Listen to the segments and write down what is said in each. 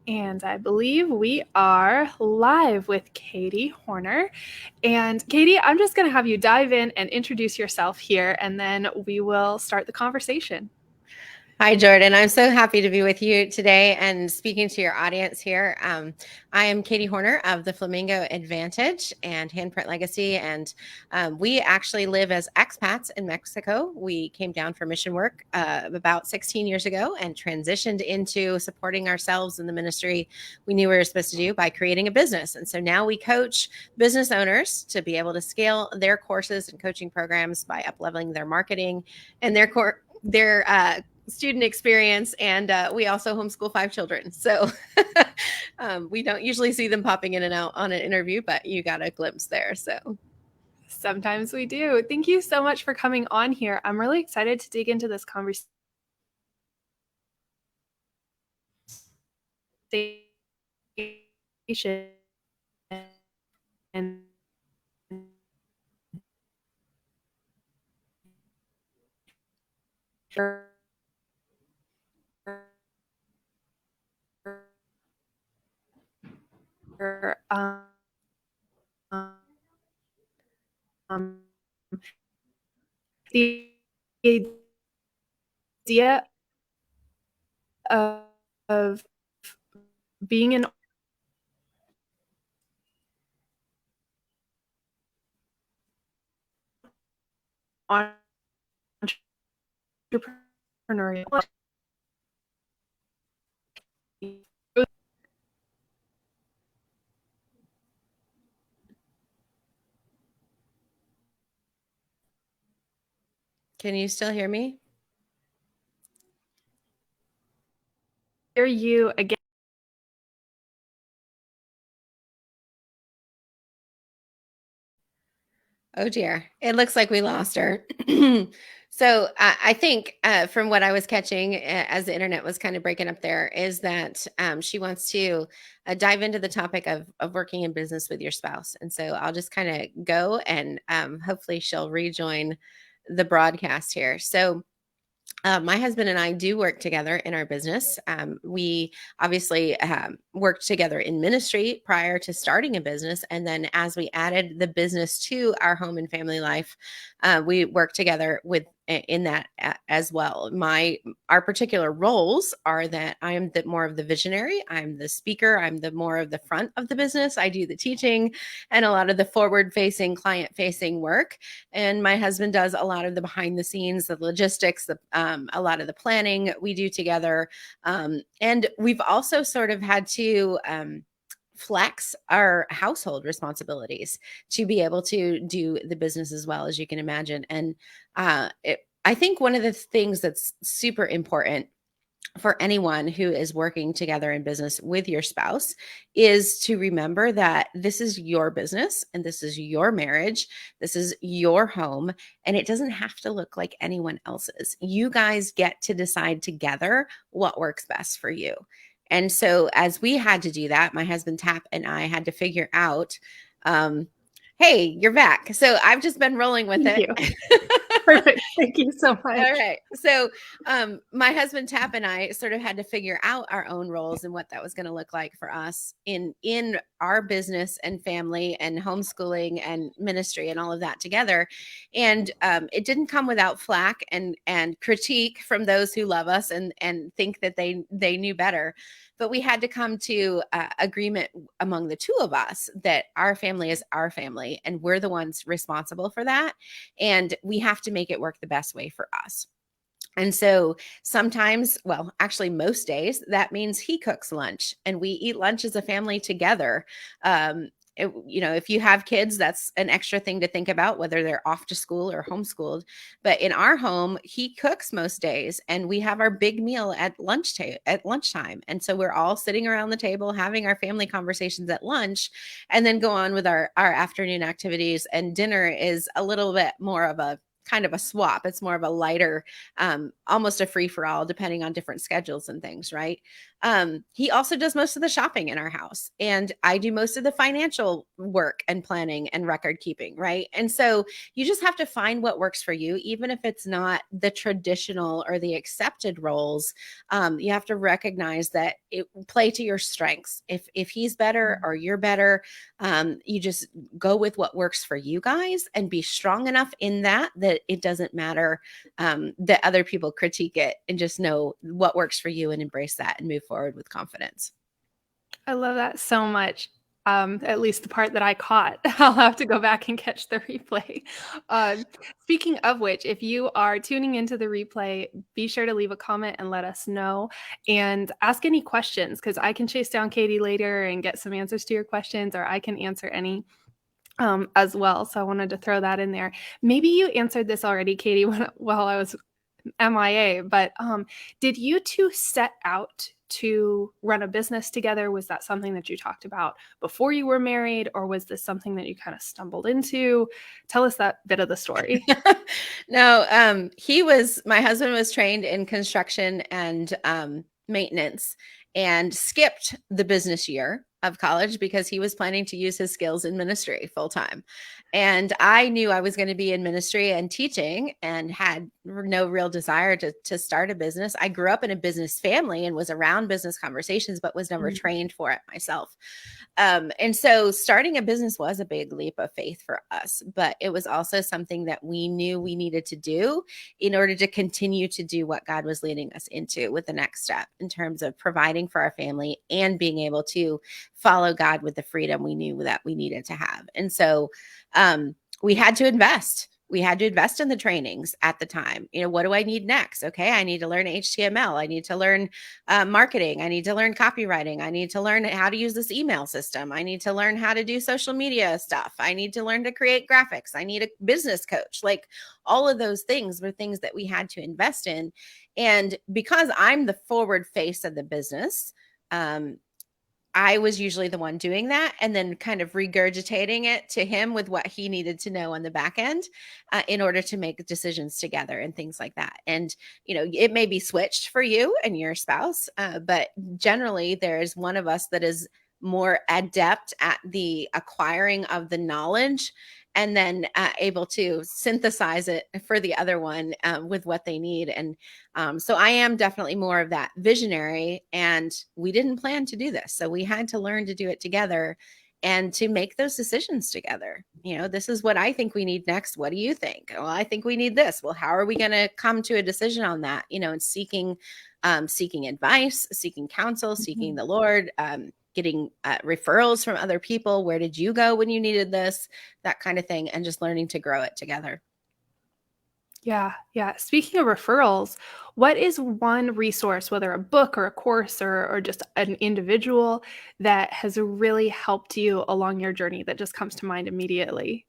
And I believe we are live with Katie Horner. And Katie, I'm just going to have you dive in and introduce yourself here, and then we will start the conversation. Hi, Jordan. I'm so happy to be with you today and speaking to your audience here. I am Katie Horner of the Flamingo Advantage and Handprint Legacy, and we actually live as expats in Mexico. We came down for mission work about 16 years ago and transitioned into supporting ourselves in the ministry we knew we were supposed to do by creating a business. And so now we coach business owners to be able to scale their courses and coaching programs by up-leveling their marketing and their student experience. And we also homeschool 5 children. So we don't usually see them popping in and out on an interview, but you got a glimpse there. So sometimes we do. Thank you so much for coming on here. I'm really excited to dig into this conversation. And the idea of being an entrepreneurial. can you still hear me? Hear you again. Oh dear, it looks like we lost her. So I think from what I was catching as the internet was kind of breaking up there is that she wants to dive into the topic of working in business with your spouse. And so I'll just kind of go and hopefully she'll rejoin the broadcast here. So my husband and I do work together in our business. We obviously worked together in ministry prior to starting a business. And then as we added the business to our home and family life, we work together in that as well. Our particular roles are that I am the more of the visionary. I'm the speaker. I'm the more of the front of the business. I do the teaching and a lot of the forward facing, client facing work. And my husband does a lot of the behind the scenes, the logistics, a lot of the planning we do together. And we've also sort of had to flex our household responsibilities to be able to do the business as well, as you can imagine. And I think one of the things that's super important for anyone who is working together in business with your spouse is to remember that this is your business and this is your marriage. This is your home, and it doesn't have to look like anyone else's. You guys get to decide together what works best for you. And so as we had to do that, my husband Tap and I had to figure out, hey, you're back. So I've just been rolling with Thank it. You. Perfect. Thank you so much. All right. So my husband Tap and I sort of had to figure out our own roles and what that was going to look like for us in our business and family and homeschooling and ministry and all of that together. And it didn't come without flack and critique from those who love us and think that they knew better. But we had to come to agreement among the two of us that our family is our family and we're the ones responsible for that. And we have to make it work the best way for us. And so sometimes, well, actually most days, that means he cooks lunch and we eat lunch as a family together. If you have kids, that's an extra thing to think about, whether they're off to school or homeschooled. But in our home, he cooks most days and we have our big meal at lunchtime. And so we're all sitting around the table having our family conversations at lunch and then go on with our afternoon activities. And dinner is a little bit more of a kind of a swap. It's more of a lighter, almost a free for all, depending on different schedules and things, right? He also does most of the shopping in our house, and I do most of the financial work and planning and record keeping, right? And so you just have to find what works for you, even if it's not the traditional or the accepted roles. You have to recognize that it play to your strengths. If he's better or you're better, you just go with what works for you guys and be strong enough in that it doesn't matter that other people critique it, and just know what works for you and embrace that and move forward with confidence. I love that so much. At least the part that I caught. I'll have to go back and catch the replay. Speaking of which, if you are tuning into the replay, be sure to leave a comment and let us know, and ask any questions, because I can chase down Katie later and get some answers to your questions, or I can answer any as well. So I wanted to throw that in there. Maybe you answered this already, Katie, while I was MIA, but did you two set out to run a business together? Was that something that you talked about before you were married, or was this something that you kind of stumbled into? Tell us that bit of the story. No, my husband was trained in construction and maintenance, and skipped the business year of college because he was planning to use his skills in ministry full time. And I knew I was going to be in ministry and teaching, and had no real desire to start a business. I grew up in a business family and was around business conversations, but was never trained for it myself. And so starting a business was a big leap of faith for us, but it was also something that we knew we needed to do in order to continue to do what God was leading us into with the next step, in terms of providing for our family and being able to follow God with the freedom we knew that we needed to have. And so we had to invest. We had to invest in the trainings at the time. What do I need next? Okay, I need to learn HTML. I need to learn marketing. I need to learn copywriting. I need to learn how to use this email system. I need to learn how to do social media stuff. I need to learn to create graphics. I need a business coach. Like, all of those things were things that we had to invest in. And because I'm the forward face of the business, I was usually the one doing that, and then kind of regurgitating it to him with what he needed to know on the back end in order to make decisions together and things like that. And, it may be switched for you and your spouse, but generally there's one of us that is more adept at the acquiring of the knowledge, and then able to synthesize it for the other one with what they need. And so I am definitely more of that visionary, and we didn't plan to do this. So we had to learn to do it together and to make those decisions together. This is what I think we need next. What do you think? Well, I think we need this. Well, how are we going to come to a decision on that? And seeking advice, seeking counsel, seeking the Lord, getting referrals from other people. Where did you go when you needed this? That kind of thing. And just learning to grow it together. Yeah. Speaking of referrals, what is one resource, whether a book or a course or just an individual, that has really helped you along your journey that just comes to mind immediately?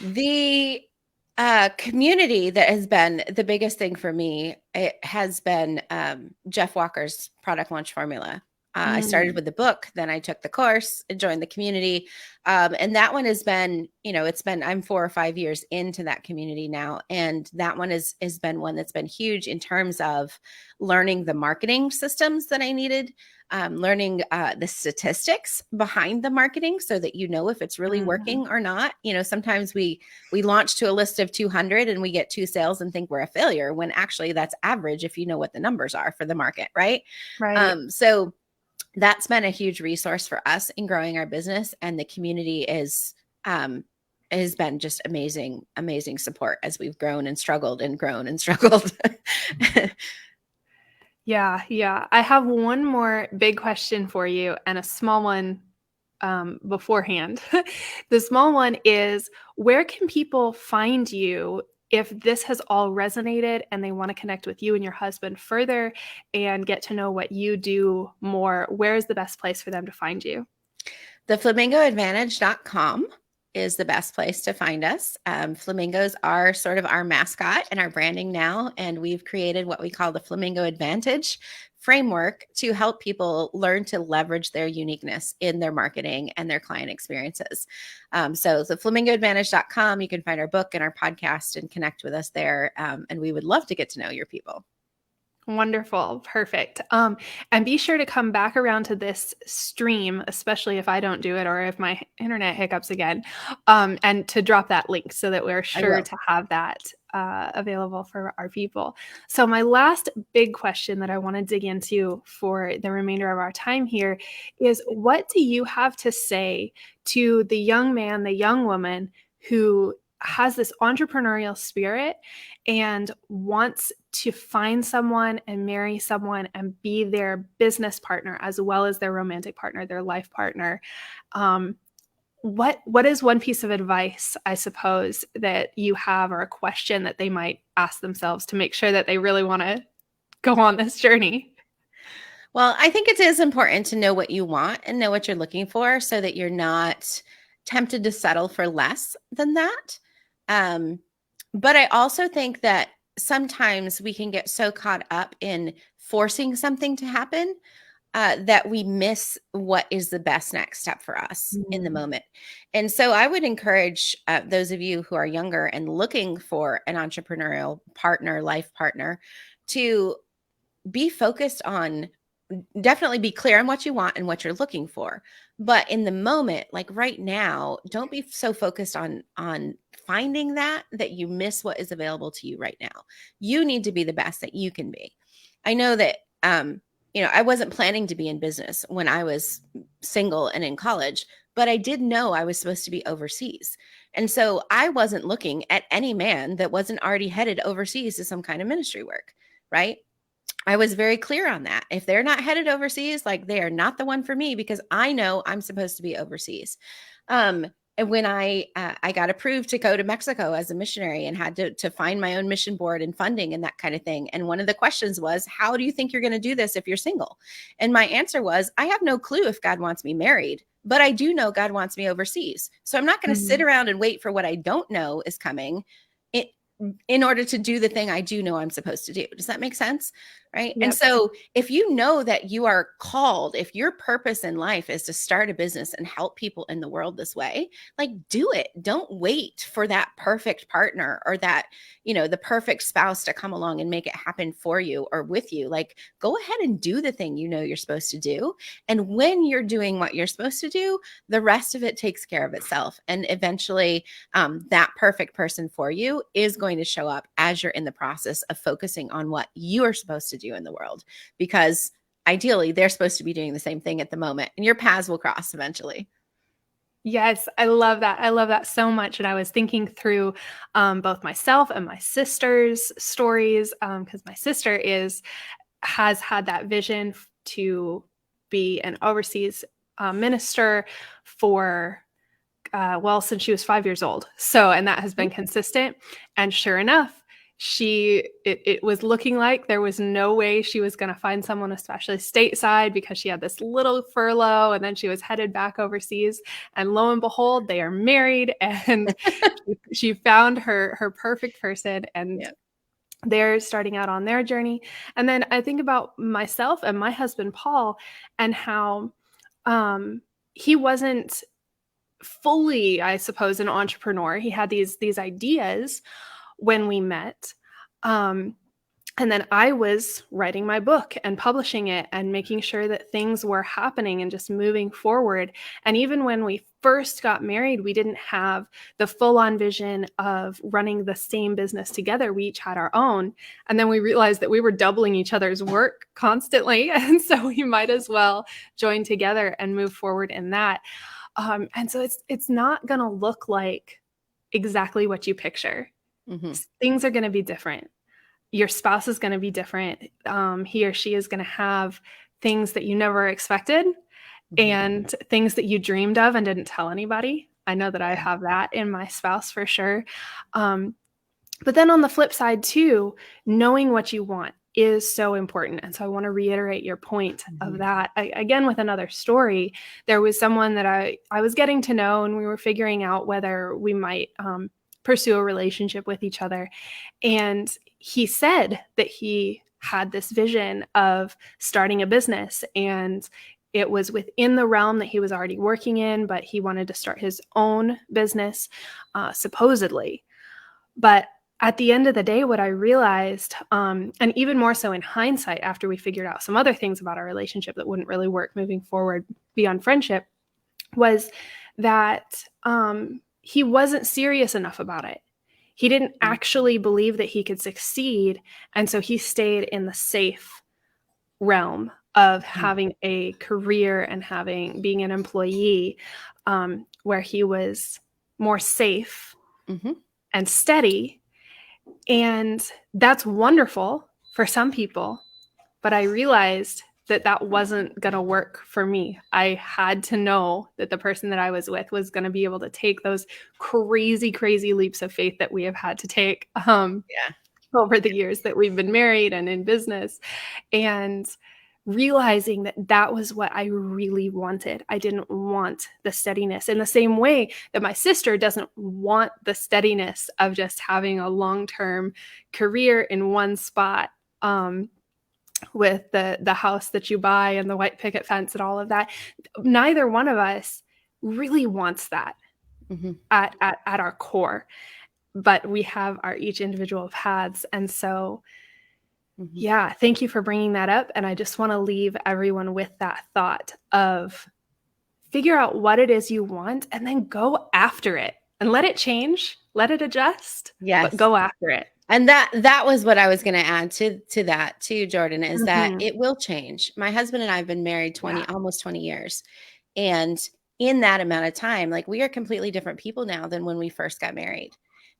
The community that has been the biggest thing for me, it has been Jeff Walker's Product Launch Formula. I started with the book, then I took the course and joined the community. And that one has been, I'm 4 or 5 years into that community now. And that one has been one that's been huge in terms of learning the marketing systems that I needed, learning the statistics behind the marketing so that if it's really working or not. Sometimes we launch to a list of 200 and we get 2 sales and think we're a failure, when actually that's average if you know what the numbers are for the market, right? Right. So that's been a huge resource for us in growing our business, and the community has been just amazing support as we've grown and struggled and grown and struggled. Yeah. I have one more big question for you, and a small one beforehand. The small one is, where can people find you if this has all resonated and they want to connect with you and your husband further and get to know what you do more? Where is the best place for them to find you? TheFlamingoAdvantage.com is the best place to find us. Flamingos are sort of our mascot and our branding now, and we've created what we call the Flamingo Advantage framework to help people learn to leverage their uniqueness in their marketing and their client experiences. So the flamingoadvantage.com, you can find our book and our podcast and connect with us there. And we would love to get to know your people. Wonderful. Perfect. And be sure to come back around to this stream, especially if I don't do it or if my internet hiccups again, and to drop that link so that we're sure to have that available for our people. So my last big question that I want to dig into for the remainder of our time here is, what do you have to say to the young man, the young woman who has this entrepreneurial spirit and wants to find someone and marry someone and be their business partner as well as their romantic partner, their life partner? What is one piece of advice, I suppose, that you have, or a question that they might ask themselves to make sure that they really want to go on this journey? Well, I think it is important to know what you want and know what you're looking for so that you're not tempted to settle for less than that. But I also think that sometimes we can get so caught up in forcing something to happen that we miss what is the best next step for us in the moment. And so I would encourage those of you who are younger and looking for an entrepreneurial partner, life partner, to be focused on, definitely be clear on what you want and what you're looking for. But in the moment, like right now, don't be so focused on finding that you miss what is available to you right now. You need to be the best that you can be. I know that I wasn't planning to be in business when I was single and in college, but I did know I was supposed to be overseas. And so I wasn't looking at any man that wasn't already headed overseas to some kind of ministry work, right? I was very clear on that. If they're not headed overseas, like, they are not the one for me, because I know I'm supposed to be overseas. And when I got approved to go to Mexico as a missionary and had to find my own mission board and funding and that kind of thing. And one of the questions was, how do you think you're going to do this if you're single? And my answer was, I have no clue if God wants me married, but I do know God wants me overseas. So I'm not going to sit around and wait for what I don't know is coming in order to do the thing I do know I'm supposed to do. Does that make sense? Right. Yep. And so if you know that you are called, if your purpose in life is to start a business and help people in the world this way, like, do it. Don't wait for that perfect partner or that, the perfect spouse to come along and make it happen for you or with you. Like, go ahead and do the thing you're supposed to do. And when you're doing what you're supposed to do, the rest of it takes care of itself. And eventually that perfect person for you is going to show up as you're in the process of focusing on what you are supposed to do in the world, because ideally they're supposed to be doing the same thing at the moment, and your paths will cross eventually. Yes, I love that. I love that so much. And I was thinking through both myself and my sister's stories, because my sister has had that vision to be an overseas minister for since she was 5 years old. So, and that has been consistent. And sure enough, it was looking like there was no way she was going to find someone, especially stateside, because she had this little furlough and then she was headed back overseas. And lo and behold, they are married, and she found her perfect person, and they're starting out on their journey. And then I think about myself and my husband, Paul, and how he wasn't fully, I suppose, an entrepreneur. He had these ideas when we met. And then I was writing my book and publishing it and making sure that things were happening and just moving forward. And even when we first got married, we didn't have the full-on vision of running the same business together. We each had our own. And then we realized that we were doubling each other's work constantly. And so we might as well join together and move forward in that. And so it's not going to look like exactly what you picture. Mm-hmm. Things are going to be different. Your spouse is going to be different. He or she is going to have things that you never expected, and things that you dreamed of and didn't tell anybody. I know that I have that in my spouse for sure. But then on the flip side too, knowing what you want is so important. And so I want to reiterate your point of Mhm. that. Again, with another story, there was someone that I was getting to know, and we were figuring out whether we might pursue a relationship with each other. And he said that he had this vision of starting a business, and it was within the realm that he was already working in, but he wanted to start his own business, supposedly. But at the end of the day, what I realized, and even more so in hindsight, after we figured out some other things about our relationship that wouldn't really work moving forward beyond friendship, was that he wasn't serious enough about it. He didn't actually believe that he could succeed. And so he stayed in the safe realm of having a career and being an employee, where he was more safe Mhm. and steady. And that's wonderful for some people, but I realized that that wasn't going to work for me. I had to know that the person that I was with was going to be able to take those crazy, crazy leaps of faith that we have had to take Yeah. over the years that we've been married and in business. And realizing that that was what I really wanted. I didn't want the steadiness in the same way that my sister doesn't want the steadiness of just having a long-term career in one spot, with the house that you buy and the white picket fence and all of that. Neither one of us really wants that Mhm. at our core, but we have our each individual paths. And so Mhm. yeah, thank you for bringing that up. And I just want to leave everyone with that thought of figure out what it is you want and then go after it and let it change, let it adjust, but Yes. go after it. And that was what I was going to add to that too, Jordan, is that Mhm. it will change. My husband and I have been married Yeah. almost 20 years. And in that amount of time, like, we are completely different people now than when we first got married.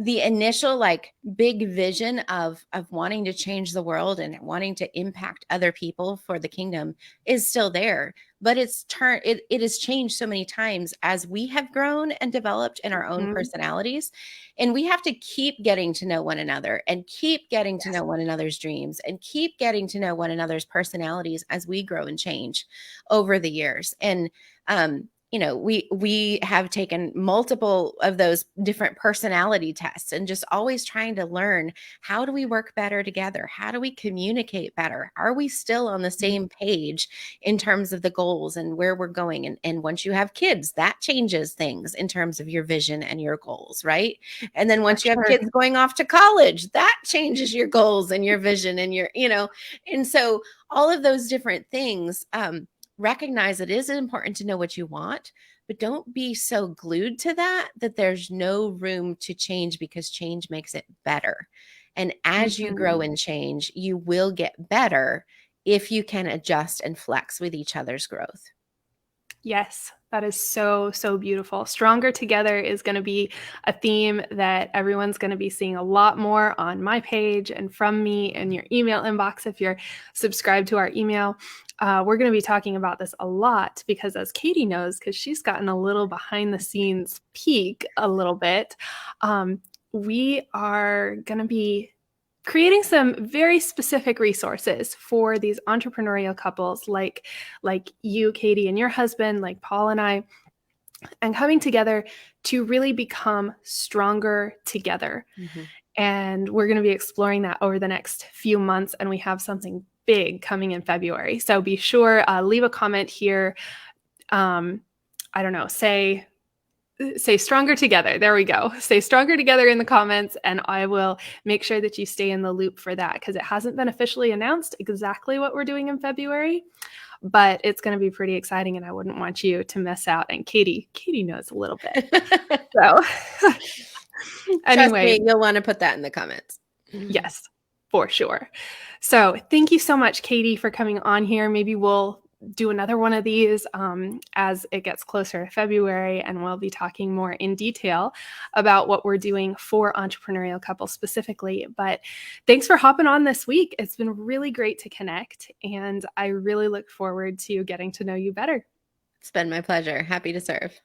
The initial, like, big vision of wanting to change the world and wanting to impact other people for the kingdom is still there, but it has changed so many times as we have grown and developed in our own Mhm. personalities. And we have to keep getting to know one another and keep getting to Yes. know one another's dreams and keep getting to know one another's personalities as we grow and change over the years. And we have taken multiple of those different personality tests and just always trying to learn, how do we work better together? How do we communicate better? Are we still on the Mhm. same page in terms of the goals and where we're going? And once you have kids, that changes things in terms of your vision and your goals, right? And then For once you have sure. kids going off to college, that changes your goals and your vision and and so all of those different things, recognize it is important to know what you want, but don't be so glued to that there's no room to change, because change makes it better. And as you grow Mhm. and change, you will get better if you can adjust and flex with each other's growth. Yes, that is so, so beautiful. Stronger Together is going to be a theme that everyone's going to be seeing a lot more on my page and from me in your email inbox if you're subscribed to our email. We're going to be talking about this a lot because, as Katie knows, because she's gotten a little behind the scenes peek a little bit, we are going to be creating some very specific resources for these entrepreneurial couples like you, Katie, and your husband, like Paul and I, and coming together to really become stronger together. Mhm. And we're going to be exploring that over the next few months, and we have something big coming in February. So be sure, leave a comment here. I don't know, say Stronger Together. There we go. Say Stronger Together in the comments, and I will make sure that you stay in the loop for that, because it hasn't been officially announced exactly what we're doing in February, but it's going to be pretty exciting, and I wouldn't want you to miss out. And Katie knows a little bit. So Trust anyway, me, you'll want to put that in the comments. yes, for sure. So thank you so much, Katie, for coming on here. Maybe we'll do another one of these as it gets closer to February, and we'll be talking more in detail about what we're doing for entrepreneurial couples specifically. But thanks for hopping on this week. It's been really great to connect, and I really look forward to getting to know you better. It's been my pleasure. Happy to serve.